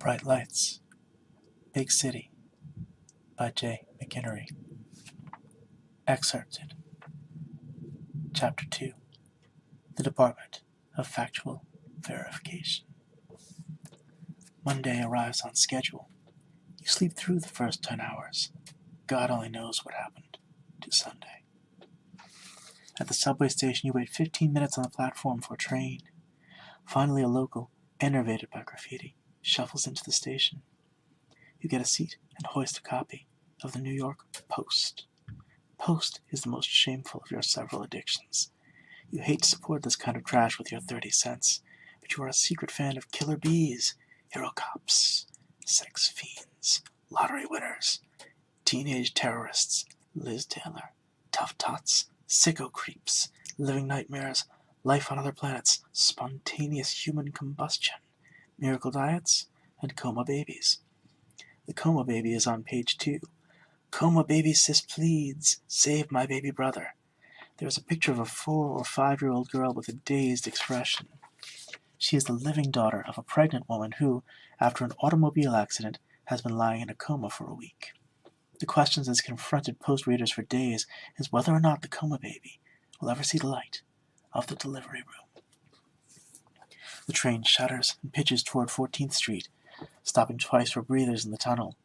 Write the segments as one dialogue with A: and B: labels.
A: Bright Lights, Big City by McInery. Excerpted. Chapter 2. The Department of Factual Verification. Monday arrives on schedule. You sleep through the first 10 hours. God only knows what happened to Sunday. At the subway station, you wait 15 minutes on the platform for a train. Finally, a local, enervated by graffiti, shuffles into the station. You get a seat and hoist a copy of the New York Post. Post is the most shameful of your several addictions. You hate to support this kind of trash with your 30 cents, but you are a secret fan of killer bees, hero cops, sex fiends, lottery winners, teenage terrorists, Liz Taylor, tough tots, sicko creeps, living nightmares, life on other planets, spontaneous human combustion, miracle diets, and coma babies. The coma baby is on page 2. Coma baby sis pleads, save my baby brother. There is a picture of a 4 or 5-year-old girl with a dazed expression. She is the living daughter of a pregnant woman who, after an automobile accident, has been lying in a coma for a week. The question that has confronted Post readers for days is whether or not the coma baby will ever see the light of the delivery room. The train shudders and pitches toward 14th Street, stopping twice for breathers in the tunnel.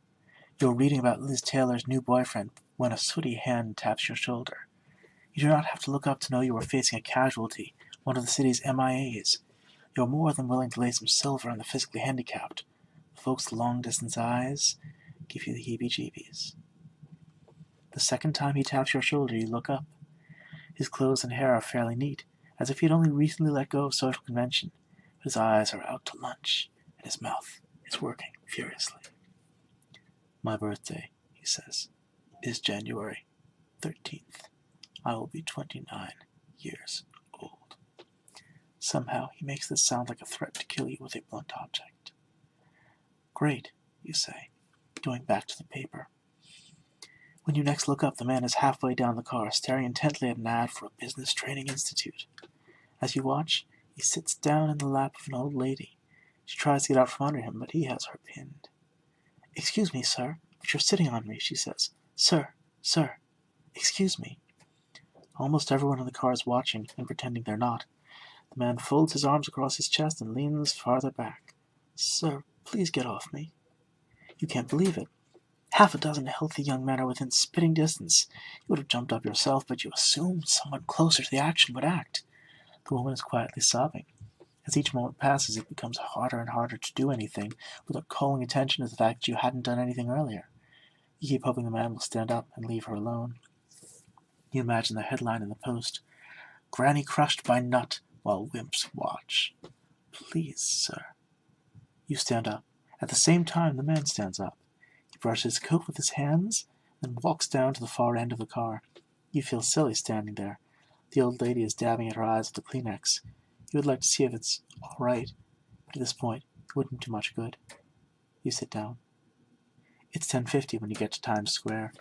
A: You're reading about Liz Taylor's new boyfriend when a sooty hand taps your shoulder. You do not have to look up to know you are facing a casualty, one of the city's MIAs. You are more than willing to lay some silver on the physically handicapped. Folks' long-distance eyes give you the heebie-jeebies. The second time he taps your shoulder, you look up. His clothes and hair are fairly neat, as if he had only recently let go of social convention, but his eyes are out to lunch, and his mouth is working furiously. My birthday, he says, is January 13th. I will be 29 years old. Somehow he makes this sound like a threat to kill you with a blunt object. Great, you say, going back to the paper. When you next look up, the man is halfway down the car, staring intently at an ad for a business training institute. As you watch, he sits down in the lap of an old lady. She tries to get out from under him, but he has her pinned. Excuse me, sir, but you're sitting on me, she says. Sir, excuse me. Almost everyone in the car is watching and pretending they're not. The man folds his arms across his chest and leans farther back. Sir, please get off me. You can't believe it. Half a dozen healthy young men are within spitting distance. You would have jumped up yourself, but you assumed someone closer to the action would act. The woman is quietly sobbing. As each moment passes, it becomes harder and harder to do anything without calling attention to the fact that you hadn't done anything earlier. You keep hoping the man will stand up and leave her alone. You imagine the headline in the Post, Granny crushed by nut while wimps watch. Please, sir. You stand up. At the same time, the man stands up. He brushes his coat with his hands, then walks down to the far end of the car. You feel silly standing there. The old lady is dabbing at her eyes with a Kleenex. You would like to see if it's all right, but at this point, it wouldn't do much good. You sit down. It's 10:50 when you get to Times Square.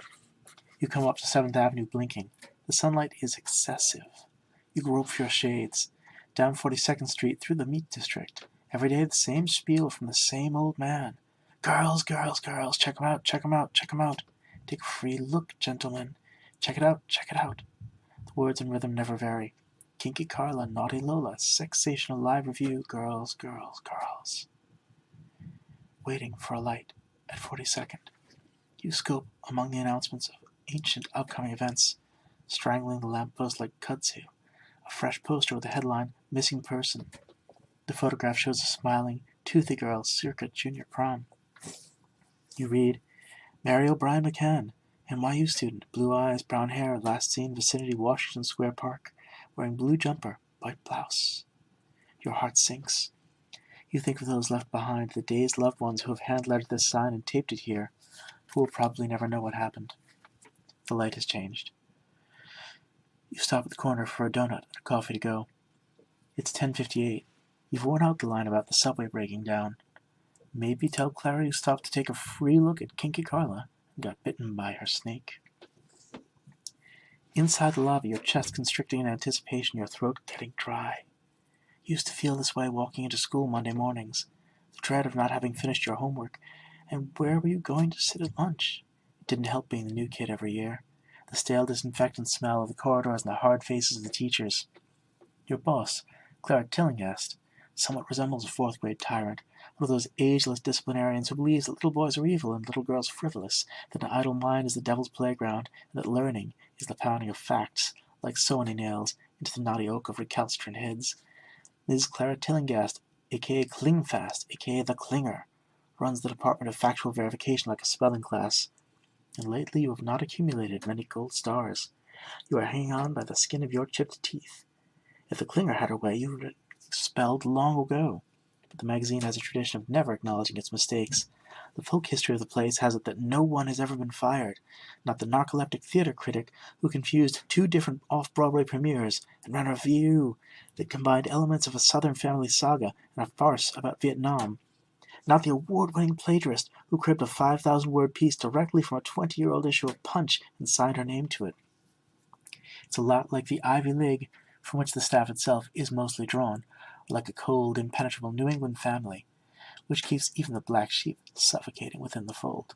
A: You come up to 7th Avenue blinking. The sunlight is excessive. You grope for your shades. Down 42nd Street through the Meat District. Every day the same spiel from the same old man. Girls, girls, girls, check 'em out, check 'em out, check 'em out. Take a free look, gentlemen. Check it out, check it out. The words and rhythm never vary. Kinky Carla, Naughty Lola, Sexational Live Review, girls, girls, girls. Waiting for a light at 42nd. You scope among the announcements of ancient upcoming events, strangling the lamppost like kudzu. A fresh poster with the headline, Missing Person. The photograph shows a smiling, toothy girl circa junior prom. You read, Mary O'Brien McCann, NYU student, blue eyes, brown hair, last seen vicinity Washington Square Park, wearing blue jumper, white blouse. Your heart sinks. You think of those left behind, the dazed loved ones who have hand-lettered this sign and taped it here, who will probably never know what happened. The light has changed. You stop at the corner for a donut and a coffee to go. It's 10:58. You've worn out the line about the subway breaking down. Maybe tell Clara you stopped to take a free look at Kinky Carla and got bitten by her snake. Inside the lobby, your chest constricting in anticipation, your throat getting dry. You used to feel this way walking into school Monday mornings. the dread of not having finished your homework, and where were you going to sit at lunch? It didn't help being the new kid every year. The stale disinfectant smell of the corridors and the hard faces of the teachers. Your boss, Clara Tillinghast, somewhat resembles a fourth-grade tyrant, one of those ageless disciplinarians who believes that little boys are evil and little girls frivolous, that an idle mind is the devil's playground, and that learning is the pounding of facts, like sewing nails, into the knotty oak of recalcitrant heads. Ms. Clara Tillinghast, a.k.a. Clingfast, a.k.a. the Clinger, runs the Department of Factual Verification like a spelling class, and lately you have not accumulated many gold stars. You are hanging on by the skin of your chipped teeth. If the Clinger had her way, you would have expelled long ago. But the magazine has a tradition of never acknowledging its mistakes. The folk history of the place has it that no one has ever been fired, not the narcoleptic theater critic who confused two different off-Broadway premieres and ran a review that combined elements of a Southern family saga and a farce about Vietnam, not the award-winning plagiarist who cribbed a 5,000-word piece directly from a 20-year-old issue of Punch and signed her name to it. It's a lot like the Ivy League, from which the staff itself is mostly drawn, or like a cold, impenetrable New England family, which keeps even the black sheep suffocating within the fold.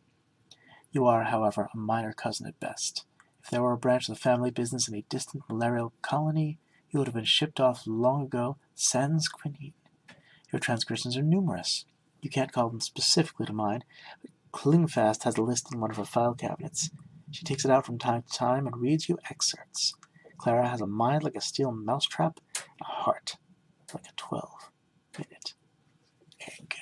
A: You are, however, a minor cousin at best. If there were a branch of the family business in a distant malarial colony, you would have been shipped off long ago sans quinine. Your transgressions are numerous. You can't call them specifically to mind, but Clingfast has a list in one of her file cabinets. She takes it out from time to time and reads you excerpts. Clara has a mind like a steel mousetrap, a heart like a 12-minute egg.